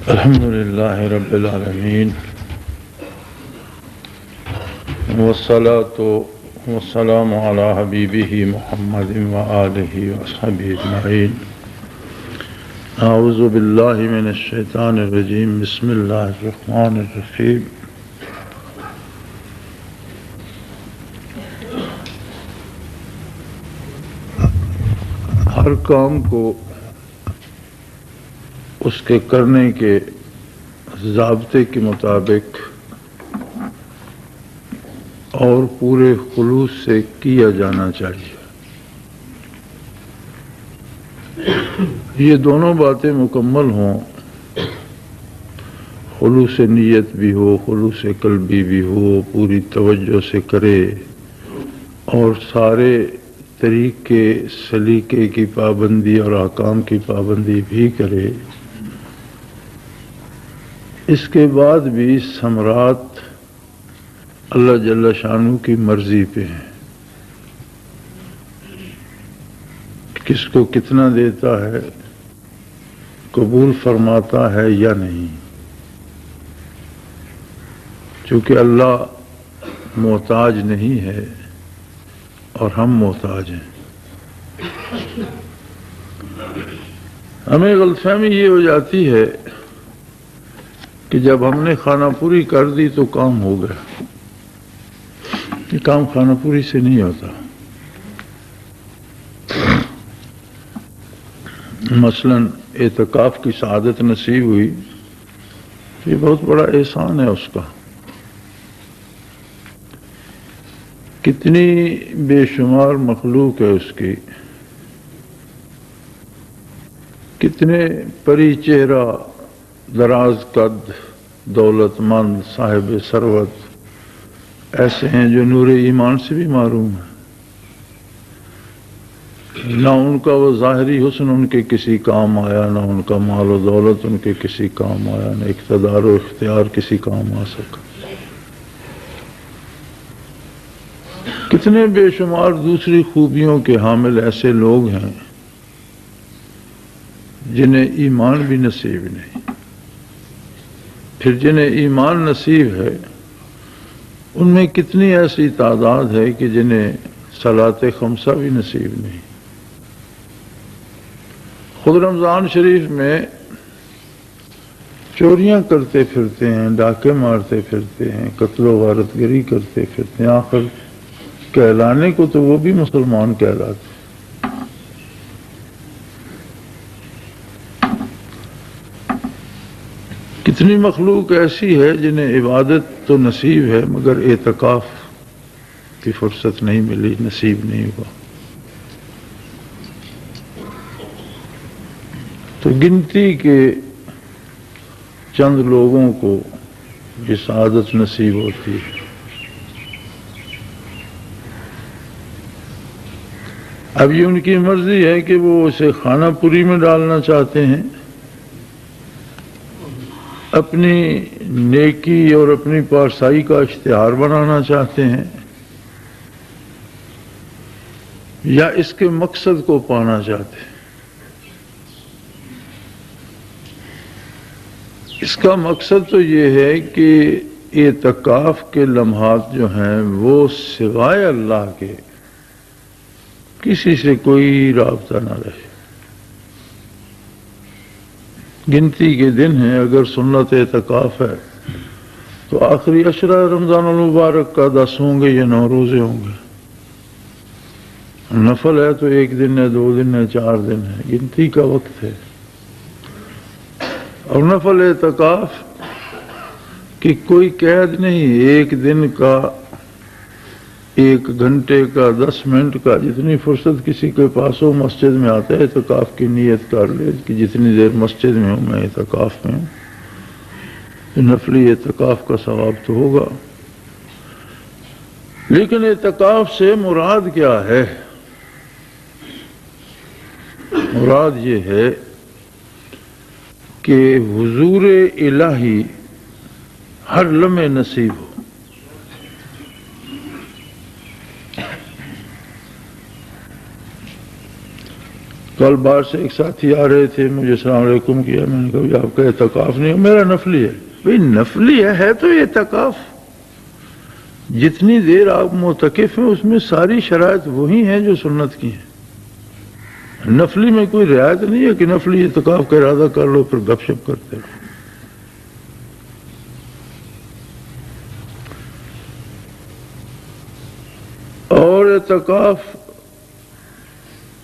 الحمد لله رب العالمين والصلاة والسلام على حبيبه محمد وآله وصحبه أجمعين. أعوذ بالله من الشيطان الرجيم. بسم الله الرحمن الرحيم. ہر کام کو اس کے کرنے کے ضابطے کے مطابق اور پورے خلوص سے کیا جانا چاہیے. یہ دونوں باتیں مکمل ہوں، خلوص نیت بھی ہو، خلوص قلبی بھی ہو، پوری توجہ سے کرے اور سارے طریقے سلیقے کی پابندی اور احکام کی پابندی بھی کرے. اس کے بعد بھی ثمرات اللہ جل شانہ کی مرضی پہ ہیں، کس کو کتنا دیتا ہے، قبول فرماتا ہے یا نہیں. چونکہ اللہ محتاج نہیں ہے اور ہم محتاج ہیں. ہمیں غلط فہمی یہ ہو جاتی ہے کہ جب ہم نے خانہ پوری کر دی تو کام ہو گیا. یہ کام خانہ پوری سے نہیں ہوتا. مثلا اعتکاف کی سعادت نصیب ہوئی، یہ بہت بڑا احسان ہے اس کا. کتنی بے شمار مخلوق ہے اس کی، کتنے پری چہرہ، دراز قد، دولت مند، صاحب ثروت ایسے ہیں جو نور ایمان سے بھی محروم ہیں. نہ ان کا وہ ظاہری حسن ان کے کسی کام آیا، نہ ان کا مال و دولت ان کے کسی کام آیا، نہ اقتدار و اختیار کسی کام آ سکا. کتنے بے شمار دوسری خوبیوں کے حامل ایسے لوگ ہیں جنہیں ایمان بھی نصیب نہیں. پھر جنہیں ایمان نصیب ہے ان میں کتنی ایسی تعداد ہے کہ جنہیں صلاۃ خمسہ بھی نصیب نہیں. خود رمضان شریف میں چوریاں کرتے پھرتے ہیں، ڈاکے مارتے پھرتے ہیں، قتل و غارت گری کرتے پھرتے ہیں. آخر کہلانے کو تو وہ بھی مسلمان کہلاتے. کتنی مخلوق ایسی ہے جنہیں عبادت تو نصیب ہے مگر اعتکاف کی فرصت نہیں ملی، نصیب نہیں ہوا. تو گنتی کے چند لوگوں کو یہ سعادت نصیب ہوتی ہے. اب یہ ان کی مرضی ہے کہ وہ اسے خانہ پوری میں ڈالنا چاہتے ہیں، اپنی نیکی اور اپنی پارسائی کا اشتہار بنانا چاہتے ہیں، یا اس کے مقصد کو پانا چاہتے ہیں. اس کا مقصد تو یہ ہے کہ اعتکاف کے لمحات جو ہیں وہ سوائے اللہ کے کسی سے کوئی رابطہ نہ رہے. گنتی کے دن ہیں، اگر سنت اعتکاف ہے تو آخری عشرہ رمضان المبارک کا 10 ہوں گے یا 9 روزے ہوں گے. نفل ہے تو 1 دن ہے، 2 دن ہے، 4 دن ہے، گنتی کا وقت ہے. اور نفل اعتکاف کی کوئی قید نہیں. 1 دن کا، 1 گھنٹے کا، 10 منٹ کا، جتنی فرصت کسی کے پاس ہو مسجد میں آتا ہے اعتکاف کی نیت کر لے کہ جتنی دیر مسجد میں ہوں میں اعتکاف میں ہوں. نفلی اعتکاف کا ثواب تو ہوگا. لیکن اعتکاف سے مراد کیا ہے؟ مراد یہ ہے کہ حضور الہی ہر لمحے نصیب ہو. کل باہر سے ایک ساتھی آ رہے تھے، مجھے السلام علیکم کیا، میں نے کہا آپ کا اعتکاف نہیں ہے، میرا نفلی ہے۔ بھئی نفلی ہے تو اعتکاف، جتنی دیر آپ معتکف ہیں اس میں ساری شرائط وہی ہیں جو سنت کی ہیں۔ نفلی میں کوئی رعایت نہیں ہے کہ نفلی اعتکاف کا ارادہ کر لو پھر گپ شپ کرتے رہو۔ اور اعتکاف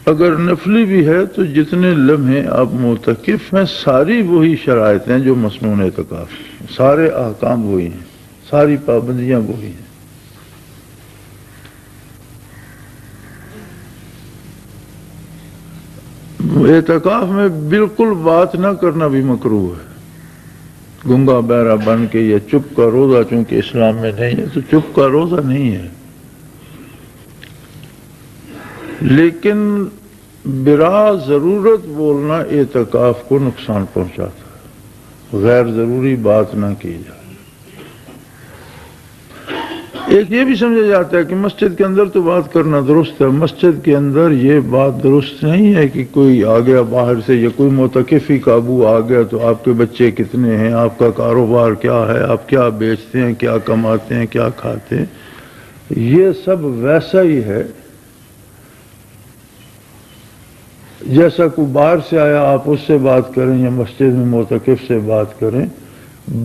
اگر نفلی بھی ہے تو جتنے لمحے آپ معتکف ہیں ساری وہی شرائط ہیں جو مسنون اعتکاف ہیں، سارے احکام وہی ہیں، ساری پابندیاں وہی ہیں۔ اعتکاف میں بالکل بات نہ کرنا بھی مکروہ ہے، گنگا بہرا بن کے یا چپ کا روزہ چونکہ اسلام میں نہیں ہے تو چپ کا روزہ نہیں ہے، لیکن بلا ضرورت بولنا اعتکاف کو نقصان پہنچاتا ہے، غیر ضروری بات نہ کی جائے۔ ایک یہ بھی سمجھا جاتا ہے کہ مسجد کے اندر تو بات کرنا درست ہے، مسجد کے اندر یہ بات درست نہیں ہے کہ کوئی آ گیا باہر سے یا کوئی معتکف ہی قابو آ گیا تو آپ کے بچے کتنے ہیں، آپ کا کاروبار کیا ہے، آپ کیا بیچتے ہیں، کیا کماتے ہیں، کیا کھاتے ہیں، یہ سب ویسا ہی ہے جیسا کوئی باہر سے آیا آپ اس سے بات کریں یا مسجد میں معتکف سے بات کریں۔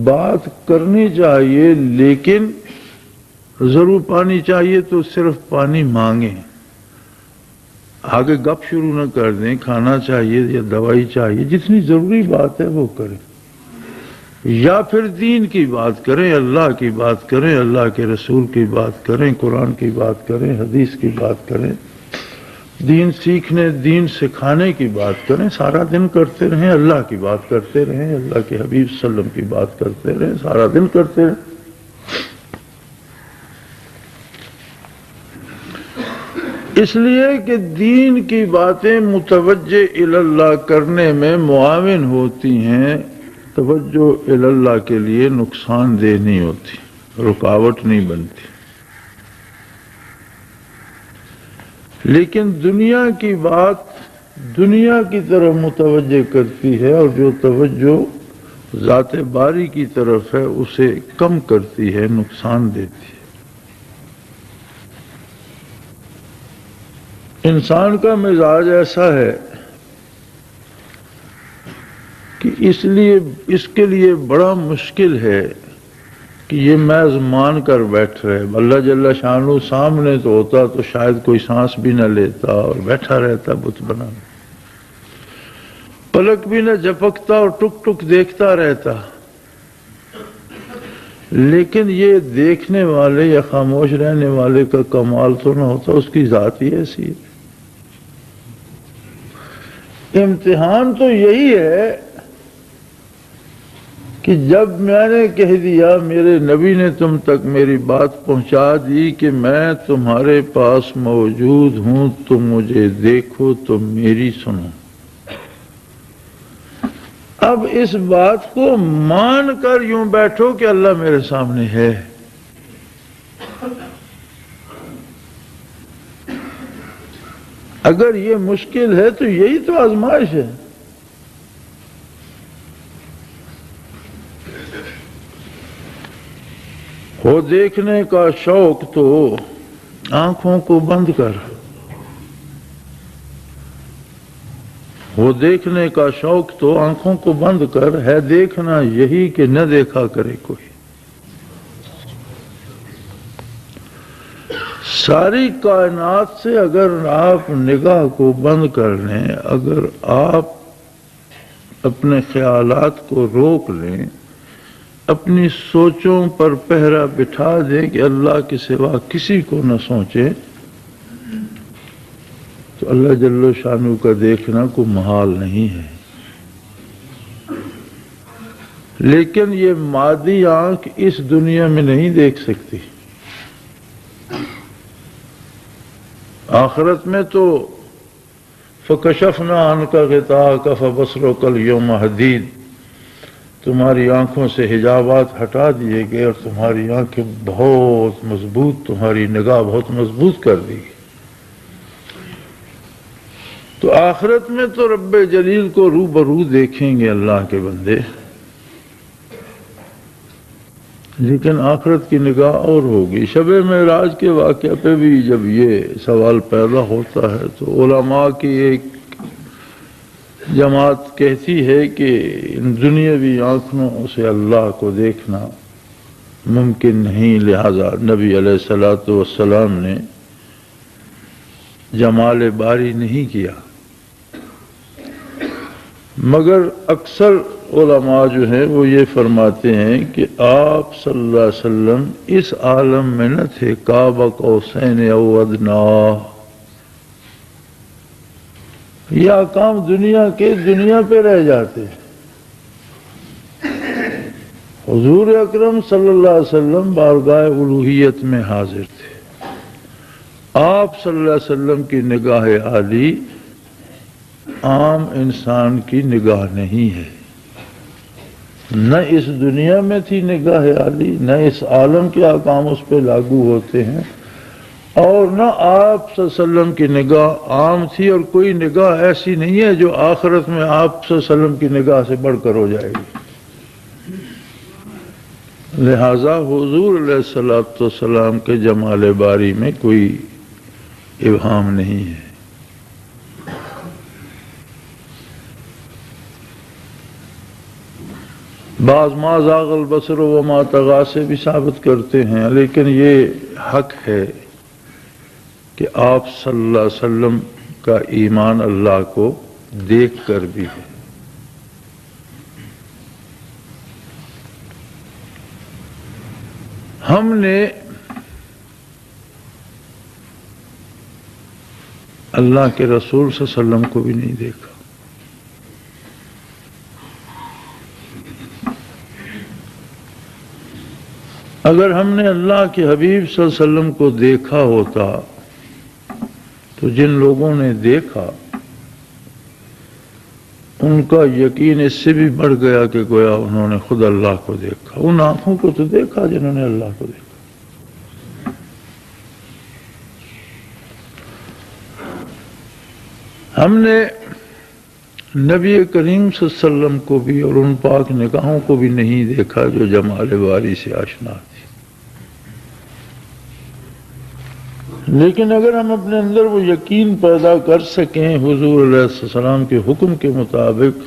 بات کرنی چاہیے لیکن ضرور پانی چاہیے تو صرف پانی مانگیں، آگے گپ شروع نہ کر دیں، کھانا چاہیے یا دوائی چاہیے، جتنی ضروری بات ہے وہ کریں، یا پھر دین کی بات کریں، اللہ کی بات کریں، اللہ کے رسول کی بات کریں، قرآن کی بات کریں، حدیث کی بات کریں، دین سیکھنے دین سکھانے کی بات کریں، سارا دن کرتے رہیں، اللہ کی بات کرتے رہیں، اللہ کے حبیب صلی اللہ علیہ وسلم کی بات کرتے رہیں، سارا دن کرتے رہیں۔ اس لیے کہ دین کی باتیں متوجہ اللہ کرنے میں معاون ہوتی ہیں، توجہ اللہ کے لیے نقصان دہ نہیں ہوتی، رکاوٹ نہیں بنتی۔ لیکن دنیا کی بات دنیا کی طرف متوجہ کرتی ہے، اور جو توجہ ذات باری کی طرف ہے اسے کم کرتی ہے، نقصان دیتی ہے۔ انسان کا مزاج ایسا ہے کہ اس کے لیے بڑا مشکل ہے کہ یہ محض مان کر بیٹھ رہے۔ اللہ جل شانہ سامنے تو ہوتا تو شاید کوئی سانس بھی نہ لیتا اور بیٹھا رہتا بت بنا، پلک بھی نہ جھپکتا اور ٹک ٹک دیکھتا رہتا۔ لیکن یہ دیکھنے والے یا خاموش رہنے والے کا کمال تو نہ ہوتا، اس کی ذات ہی ایسی ہے۔ امتحان تو یہی ہے کہ جب میں نے کہہ دیا، میرے نبی نے تم تک میری بات پہنچا دی کہ میں تمہارے پاس موجود ہوں، تم مجھے دیکھو، تم میری سنو۔ اب اس بات کو مان کر یوں بیٹھو کہ اللہ میرے سامنے ہے۔ اگر یہ مشکل ہے تو یہی تو آزمائش ہے۔ ہو دیکھنے کا شوق تو آنکھوں کو بند کر، وہ دیکھنے کا شوق تو آنکھوں کو بند کر، ہے دیکھنا یہی کہ نہ دیکھا کرے کوئی۔ ساری کائنات سے اگر آپ نگاہ کو بند کر لیں، اگر آپ اپنے خیالات کو روک لیں، اپنی سوچوں پر پہرا بٹھا دیں کہ اللہ کے سوا کسی کو نہ سوچیں، تو اللہ جل شانہ کا دیکھنا کوئی محال نہیں ہے۔ لیکن یہ مادی آنکھ اس دنیا میں نہیں دیکھ سکتی، آخرت میں تو فَكَشَفْنَا عَنْكَ غِطَاءَكَ فَبَصَرُكَ الْيَوْمَ حَدِيدٌ، تمہاری آنکھوں سے حجابات ہٹا دیے گئے اور تمہاری آنکھیں بہت مضبوط، تمہاری نگاہ بہت مضبوط کر دی گئی۔ تو آخرت میں تو رب جلیل کو روبرو دیکھیں گے اللہ کے بندے، لیکن آخرت کی نگاہ اور ہوگی۔ شب معراج کے واقعہ پہ بھی جب یہ سوال پیدا ہوتا ہے تو علماء کی ایک جماعت کہتی ہے کہ دنیاوی آنکھوں سے اللہ کو دیکھنا ممکن نہیں، لہذا نبی علیہ الصلوۃ والسلام نے جمال باری نہیں کیا۔ مگر اکثر علماء جو ہیں وہ یہ فرماتے ہیں کہ آپ صلی اللہ علیہ وسلم اس عالم میں نہ تھے، قاب قوسین او ادنا، یہ کام دنیا کے دنیا پہ رہ جاتے۔ حضور اکرم صلی اللہ علیہ وسلم بارگاہ الوہیت میں حاضر تھے۔ آپ صلی اللہ علیہ وسلم کی نگاہ عالی عام انسان کی نگاہ نہیں ہے، نہ اس دنیا میں تھی نگاہ عالی، نہ اس عالم کے احکام اس پہ لاگو ہوتے ہیں، اور نہ آپ صلی اللہ علیہ وسلم کی نگاہ عام تھی، اور کوئی نگاہ ایسی نہیں ہے جو آخرت میں آپ صلی اللہ علیہ وسلم کی نگاہ سے بڑھ کر ہو جائے گی۔ لہذا حضور علیہ الصلوۃ والسلام کے جمال باری میں کوئی ابہام نہیں ہے۔ بعض ما زاغ البصر وما طغى سے بھی ثابت کرتے ہیں، لیکن یہ حق ہے کہ آپ صلی اللہ علیہ وسلم کا ایمان اللہ کو دیکھ کر بھی ہے۔ ہم نے اللہ کے رسول صلی اللہ علیہ وسلم کو بھی نہیں دیکھا۔ اگر ہم نے اللہ کے حبیب صلی اللہ علیہ وسلم کو دیکھا ہوتا تو جن لوگوں نے دیکھا ان کا یقین اس سے بھی بڑھ گیا کہ گویا انہوں نے خود اللہ کو دیکھا۔ ان آنکھوں کو تو دیکھا جنہوں نے اللہ کو دیکھا۔ ہم نے نبی کریم صلی اللہ علیہ وسلم کو بھی اور ان پاک نگاہوں کو بھی نہیں دیکھا جو جمال باری سے آشنا تھی۔ لیکن اگر ہم اپنے اندر وہ یقین پیدا کر سکیں حضور علیہ السلام کے حکم کے مطابق،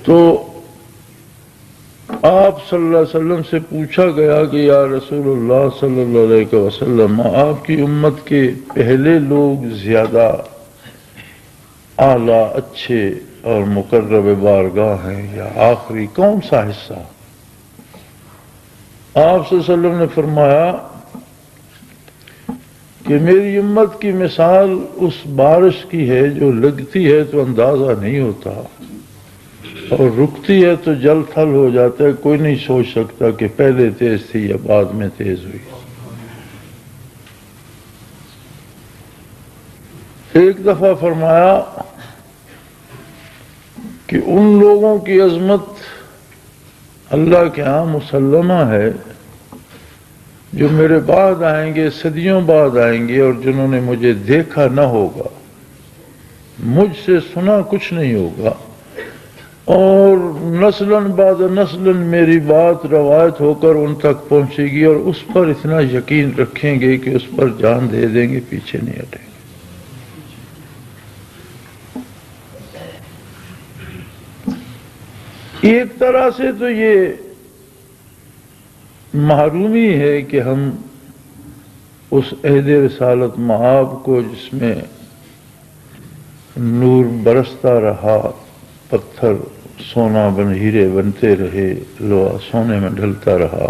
تو آپ صلی اللہ علیہ وسلم سے پوچھا گیا کہ یا رسول اللہ صلی اللہ علیہ وسلم، آپ کی امت کے پہلے لوگ زیادہ اعلیٰ، اچھے اور مقرب بارگاہ ہیں یا آخری کون سا حصہ؟ آپ صلی اللہ علیہ وسلم نے فرمایا کہ میری امت کی مثال اس بارش کی ہے جو لگتی ہے تو اندازہ نہیں ہوتا اور رکتی ہے تو جل تھل ہو جاتا ہے، کوئی نہیں سوچ سکتا کہ پہلے تیز تھی یا بعد میں تیز ہوئی۔ ایک دفعہ فرمایا کہ ان لوگوں کی عظمت اللہ کے ہاں مسلمہ ہے جو میرے بعد آئیں گے، صدیوں بعد آئیں گے، اور جنہوں نے مجھے دیکھا نہ ہوگا، مجھ سے سنا کچھ نہیں ہوگا، اور نسلاً بعد نسلاً میری بات روایت ہو کر ان تک پہنچے گی اور اس پر اتنا یقین رکھیں گے کہ اس پر جان دے دیں گے، پیچھے نہیں ہٹیں گے۔ ایک طرح سے تو یہ محرومی ہے کہ ہم اس عہد رسالت مآب کو جس میں نور برستا رہا، پتھر سونا بن ہیرے بنتے رہے، لوہا سونے میں ڈھلتا رہا،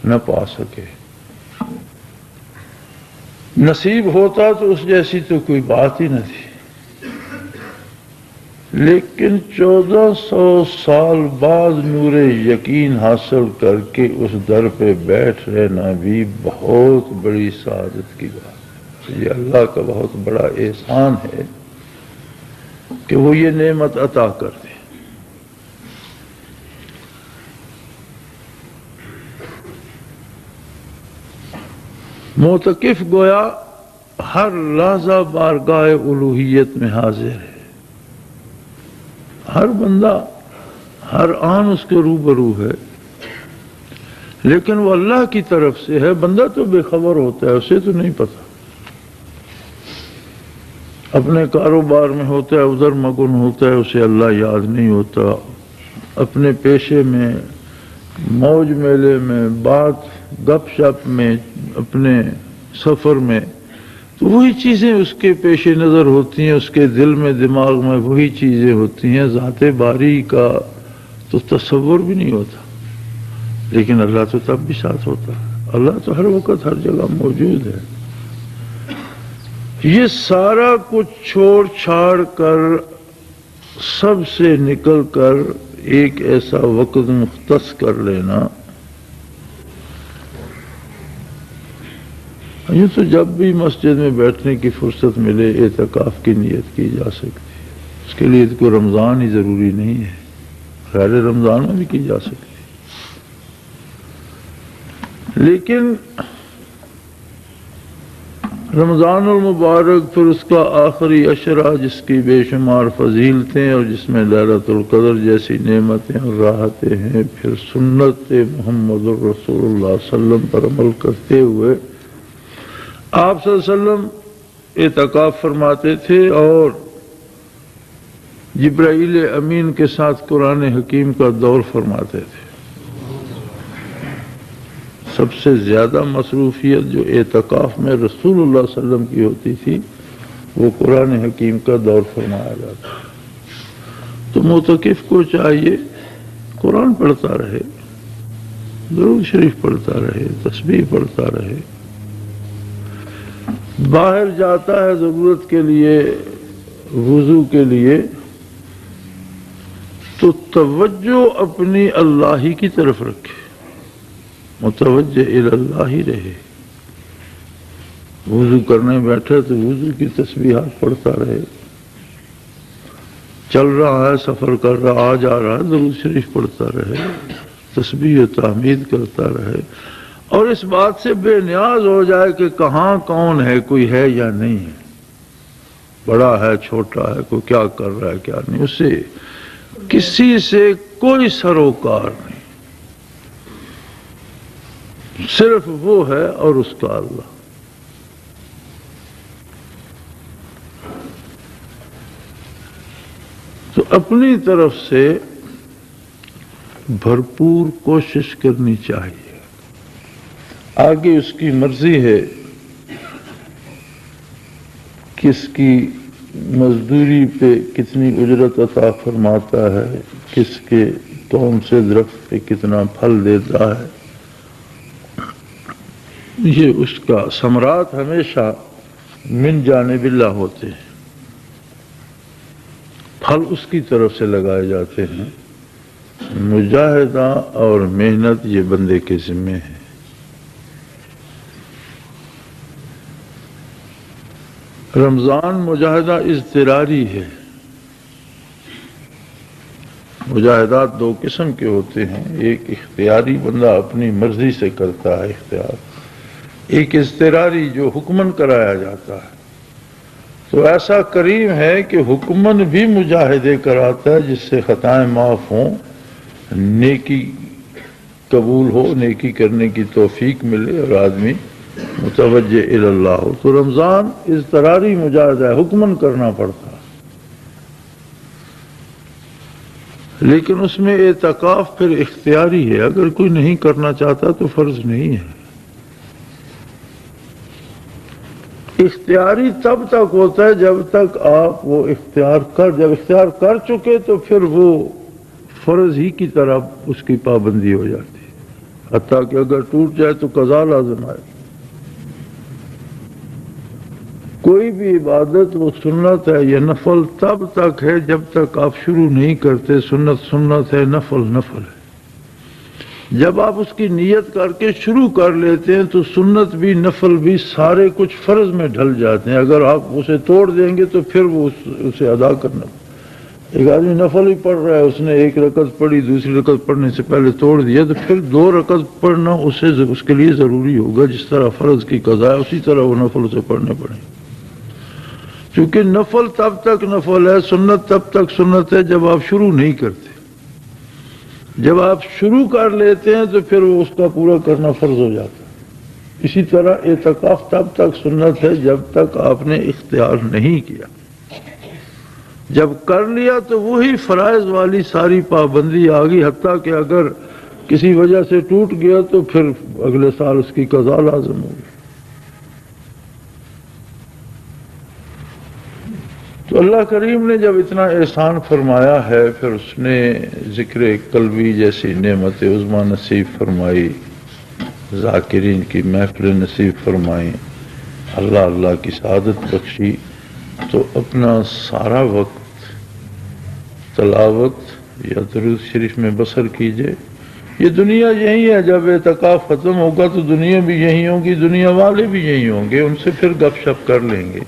نہ پا سکے۔ نصیب ہوتا تو اس جیسی تو کوئی بات ہی نہ تھی، لیکن 1400 سال بعد نور یقین حاصل کر کے اس در پہ بیٹھ رہنا بھی بہت بڑی سعادت کی بات ہے۔ یہ اللہ کا بہت بڑا احسان ہے کہ وہ یہ نعمت عطا کر دے۔ معتکف گویا ہر لحظہ بارگاہ الوہیت میں حاضر ہے، ہر بندہ ہر آن اس کے روبرو ہے، لیکن وہ اللہ کی طرف سے ہے۔ بندہ تو بے خبر ہوتا ہے، اسے تو نہیں پتا، اپنے کاروبار میں ہوتا ہے، ادھر مگن ہوتا ہے، اسے اللہ یاد نہیں ہوتا، اپنے پیشے میں، موج میلے میں، بات گپ شپ میں، اپنے سفر میں، تو وہی چیزیں اس کے پیش نظر ہوتی ہیں، اس کے دل میں دماغ میں وہی چیزیں ہوتی ہیں، ذات باری کا تو تصور بھی نہیں ہوتا، لیکن اللہ تو تب بھی ساتھ ہوتا ہے، اللہ تو ہر وقت ہر جگہ موجود ہے۔ یہ سارا کچھ چھوڑ چھاڑ کر، سب سے نکل کر ایک ایسا وقت مختص کر لینا، یہ تو جب بھی مسجد میں بیٹھنے کی فرصت ملے اعتکاف کی نیت کی جا سکتی ہے، اس کے لیے کوئی رمضان ہی ضروری نہیں ہے، غیر رمضان میں بھی کی جا سکتی ہے۔ لیکن رمضان المبارک، پھر اس کا آخری عشرہ جس کی بے شمار فضیلتیں اور جس میں لیلۃ القدر جیسی نعمتیں اور راحتیں ہیں، پھر سنت محمد الرسول اللہ صلی اللہ علیہ وسلم پر عمل کرتے ہوئے آپ صلی اللہ علیہ وسلم اعتکاف فرماتے تھے اور جبرائیل امین کے ساتھ قرآن حکیم کا دور فرماتے تھے۔ سب سے زیادہ مصروفیت جو اعتکاف میں رسول اللہ صلی اللہ علیہ وسلم کی ہوتی تھی وہ قرآن حکیم کا دور فرمایا جاتا ہے۔ تو معتکف کو چاہیے قرآن پڑھتا رہے، درود شریف پڑھتا رہے، تسبیح پڑھتا رہے، باہر جاتا ہے ضرورت کے لیے، وضو کے لیے، تو توجہ اپنی اللہ ہی کی طرف رکھے، متوجہ اللہ ہی رہے۔ وضو کرنے بیٹھے تو وضو کی تسبیحات پڑھتا رہے، چل رہا ہے، سفر کر رہا، آ جا رہا ہے، درود شریف پڑھتا رہے، تسبیح و تحمید کرتا رہے، اور اس بات سے بے نیاز ہو جائے کہ کہاں کون ہے، کوئی ہے یا نہیں ہے، بڑا ہے چھوٹا ہے، کوئی کیا کر رہا ہے کیا نہیں، اسے کسی سے کوئی سروکار نہیں، صرف وہ ہے اور اس کا اللہ۔ تو اپنی طرف سے بھرپور کوشش کرنی چاہیے، آگے اس کی مرضی ہے، کس کی مزدوری پہ کتنی اجرت عطا فرماتا ہے، کس کے کون سے درخت پہ کتنا پھل دیتا ہے، یہ اس کا ثمرات ہمیشہ من جانب اللہ ہوتے ہیں، پھل اس کی طرف سے لگائے جاتے ہیں، مجاہدہ اور محنت یہ بندے کے ذمے ہے۔ رمضان مجاہدہ اضطراری ہے۔ مجاہدات دو قسم کے ہوتے ہیں، ایک اختیاری بندہ اپنی مرضی سے کرتا ہے اختیار، ایک اضطراری جو حکمن کرایا جاتا ہے۔ تو ایسا کریم ہے کہ حکمن بھی مجاہدے کراتا ہے جس سے خطائیں معاف ہوں، نیکی قبول ہو، نیکی کرنے کی توفیق ملے اور آدمی متوجہ اللہ ہو۔ تو رمضان اضطراری مجاہدہ ہے، حکمن کرنا پڑتا ہے، لیکن اس میں اعتکاف پھر اختیاری ہے، اگر کوئی نہیں کرنا چاہتا تو فرض نہیں ہے۔ اختیاری تب تک ہوتا ہے جب تک آپ وہ جب اختیار کر چکے تو پھر وہ فرض ہی کی طرح اس کی پابندی ہو جاتی ہے، حتیٰ کہ اگر ٹوٹ جائے تو قضا لازم آئے۔ کوئی بھی عبادت وہ سنت ہے یا نفل تب تک ہے جب تک آپ شروع نہیں کرتے، سنت سنت ہے، نفل نفل ہے۔ جب آپ اس کی نیت کر کے شروع کر لیتے ہیں تو سنت بھی نفل بھی سارے کچھ فرض میں ڈھل جاتے ہیں، اگر آپ اسے توڑ دیں گے تو پھر وہ اسے ادا کرنا۔ ایک آدمی نفل ہی پڑھ رہا ہے، اس نے ایک رکعت پڑھی، دوسری رکعت پڑھنے سے پہلے توڑ دیا، تو پھر 2 رکعت پڑھنا اس کے لیے ضروری ہوگا، جس طرح فرض کی قضا ہے اسی طرح وہ نفل اسے پڑھنے پڑیں، کیونکہ نفل تب تک نفل ہے، سنت تب تک سنت ہے جب آپ شروع نہیں کرتے، جب آپ شروع کر لیتے ہیں تو پھر وہ اس کا پورا کرنا فرض ہو جاتا ہے۔ اسی طرح اعتکاف تب تک سنت ہے جب تک آپ نے اختیار نہیں کیا، جب کر لیا تو وہی فرائض والی ساری پابندی آ گئی، حتیٰ کہ اگر کسی وجہ سے ٹوٹ گیا تو پھر اگلے سال اس کی قضا لازم ہوگی۔ تو اللہ کریم نے جب اتنا احسان فرمایا ہے، پھر اس نے ذکر قلبی جیسی نعمت عظمیٰ نصیب فرمائی، ذاکرین کی محفل نصیب فرمائی، اللہ اللہ کی سعادت بخشی، تو اپنا سارا وقت تلاوت یا درود شریف میں بسر کیجئے۔ یہ دنیا یہی ہے، جب اعتکاف ختم ہوگا تو دنیا بھی یہی ہوگی، دنیا والے بھی یہی ہوں گے، ان سے پھر گپ شپ کر لیں گے،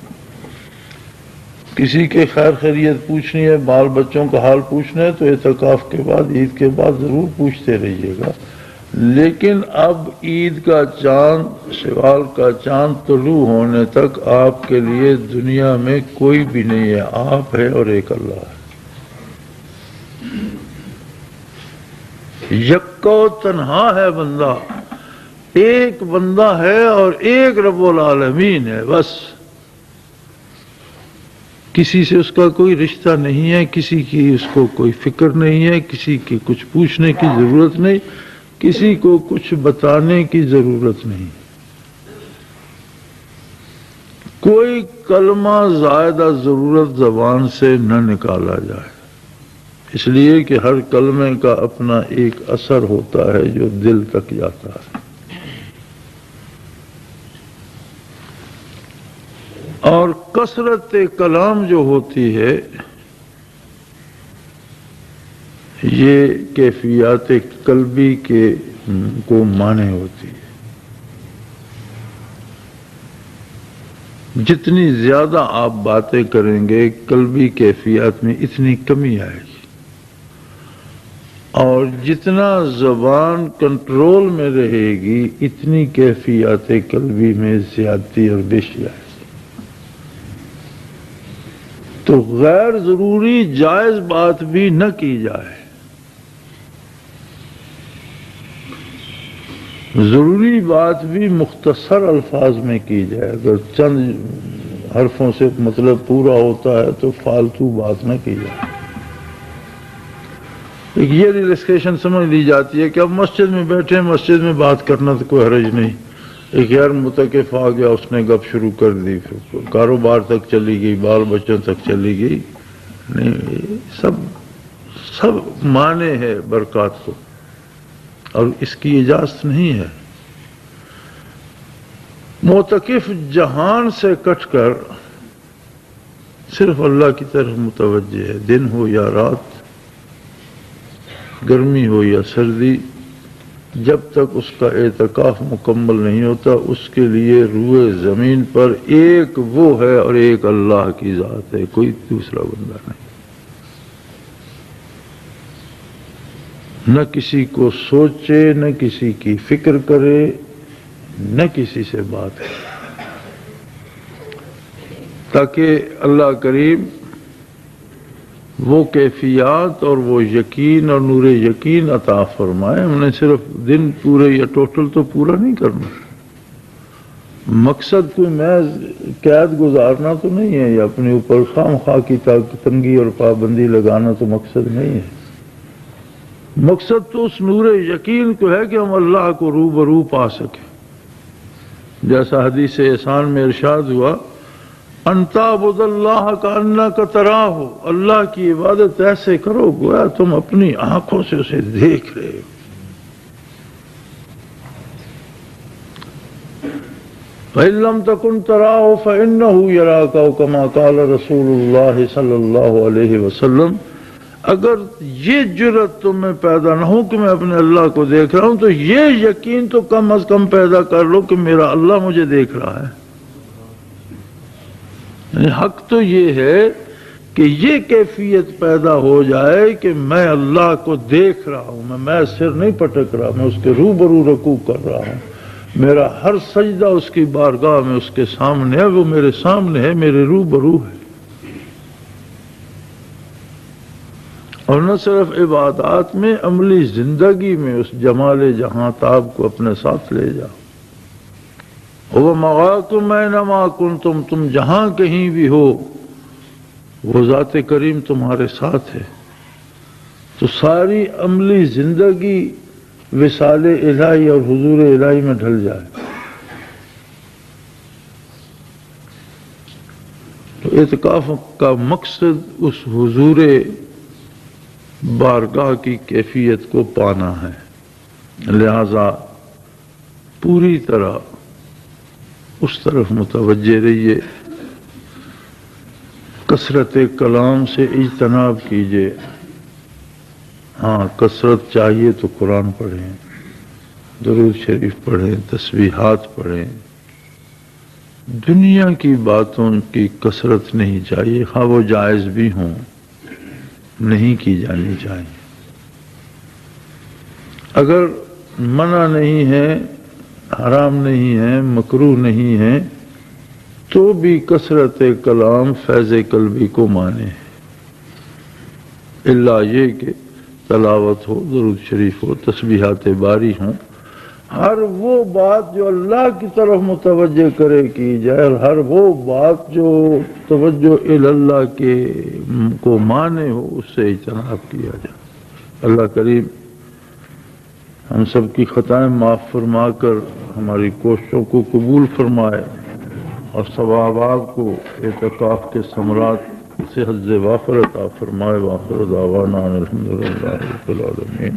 کسی کے خیر خیریت پوچھنی ہے، بال بچوں کا حال پوچھنا ہے تو اعتکاف کے بعد، عید کے بعد ضرور پوچھتے رہیے گا، لیکن اب عید کا چاند، شوال کا چاند طلوع ہونے تک آپ کے لیے دنیا میں کوئی بھی نہیں ہے، آپ ہے اور ایک اللہ ہے، یکا و تنہا ہے بندہ، ایک بندہ ہے اور ایک رب العالمین ہے، بس کسی سے اس کا کوئی رشتہ نہیں ہے، کسی کی اس کو کوئی فکر نہیں ہے، کسی کی کچھ پوچھنے کی ضرورت نہیں، کسی کو کچھ بتانے کی ضرورت نہیں، کوئی کلمہ زائدہ ضرورت زبان سے نہ نکالا جائے، اس لیے کہ ہر کلمے کا اپنا ایک اثر ہوتا ہے جو دل تک جاتا ہے، اور کثرت کلام جو ہوتی ہے یہ کیفیات قلبی کے کو مانے ہوتی ہے، جتنی زیادہ آپ باتیں کریں گے قلبی کیفیات میں اتنی کمی آئے گی، اور جتنا زبان کنٹرول میں رہے گی اتنی کیفیات قلبی میں زیادتی اور بیشی آئے گی۔ تو غیر ضروری جائز بات بھی نہ کی جائے، ضروری بات بھی مختصر الفاظ میں کی جائے، اگر چند حرفوں سے مطلب پورا ہوتا ہے تو فالتو بات نہ کی جائے۔ یہ ریلیکسیشن سمجھ لی جاتی ہے کہ اب مسجد میں بیٹھے، مسجد میں بات کرنا تو کوئی حرج نہیں، ایک غیر متکف آ گیا، اس نے گپ شروع کر دی، پھر کاروبار تک چلی گئی، بال بچوں تک چلی گئی، نہیں، سب مانے ہے برکات کو، اور اس کی اجازت نہیں ہے۔ معتکف جہان سے کٹ کر صرف اللہ کی طرف متوجہ ہے، دن ہو یا رات، گرمی ہو یا سردی، جب تک اس کا اعتکاف مکمل نہیں ہوتا اس کے لیے روئے زمین پر ایک وہ ہے اور ایک اللہ کی ذات ہے، کوئی دوسرا بندہ نہیں، نہ کسی کو سوچے، نہ کسی کی فکر کرے، نہ کسی سے بات کرے، تاکہ اللہ کریم وہ کیفیات اور وہ یقین اور نور یقین عطا فرمائے۔ ہم نے صرف دن پورے یا ٹوٹل تو پورا نہیں کرنا، مقصد کوئی محض قید گزارنا تو نہیں ہے، یا اپنے اوپر خام خواہ کی تنگی اور پابندی لگانا تو مقصد نہیں ہے، مقصد تو اس نور یقین کو ہے کہ ہم اللہ کو روبرو پا سکیں، جیسا حدیث احسان میں ارشاد ہوا، ان تعبد اللہ کأنک تراہ، اللہ کی عبادت ایسے کرو گویا تم اپنی آنکھوں سے اسے دیکھ رہے ہو۔ فَإِن لَمْ تَكُنْ تَرَاهُ فَإِنَّهُ يَرَاكَ، كما قال رسول اللہ صلی اللہ علیہ وسلم، اگر یہ جرت تم میں پیدا نہ ہو کہ میں اپنے اللہ کو دیکھ رہا ہوں، تو یہ یقین تو کم از کم پیدا کر لو کہ میرا اللہ مجھے دیکھ رہا ہے۔ حق تو یہ ہے کہ کہ یہ کیفیت پیدا ہو جائے کہ میں اللہ کو دیکھ رہا ہوں، میں سر نہیں پٹک رہا، میں اس کے روبرو رکوع کر رہا ہوں، میرا ہر سجدہ اس کی بارگاہ میں اس کے سامنے ہے، وہ میرے سامنے ہے، میرے روبرو ہے۔ اور نہ صرف عبادات میں، عملی زندگی میں اس جمال جہاں تاب کو اپنے ساتھ لے جاؤ۔ وہ مغاکم اینما کنتم، تم جہاں کہیں بھی ہو وہ ذات کریم تمہارے ساتھ ہے۔ تو ساری عملی زندگی وصال الہی اور حضور الہی میں ڈھل جائے۔ تو اعتکاف کا مقصد اس حضور بارگاہ کی کیفیت کو پانا ہے، لہذا پوری طرح اس طرف متوجہ رہیے، کثرت کلام سے اجتناب کیجیے۔ ہاں کثرت چاہیے تو قرآن پڑھیں، درود شریف پڑھیں، تسبیحات پڑھیں، دنیا کی باتوں کی کثرت نہیں چاہیے، ہاں وہ جائز بھی ہوں، نہیں کی جانی چاہیے۔ اگر منع نہیں ہے، حرام نہیں ہے، مکروہ نہیں ہے، تو بھی کثرت کلام فیض قلبی کو مانے، الا یہ کہ تلاوت ہو، درود شریف ہو، تسبیحات باری ہوں، ہر وہ بات جو اللہ کی طرف متوجہ کرے کی جائے، اور ہر وہ بات جو توجہ اللہ کے کو مانے ہو، اس سے اجتناب کیا جائے۔ اللہ کریم ہم سب کی خطائیں معاف فرما کر ہماری کوششوں کو قبول فرمائے، اور ثوابات کو اعتکاف کے ثمرات سے حظ وافر عطا فرمائے۔ وآخر دعوانا الحمدللہ رب العالمین۔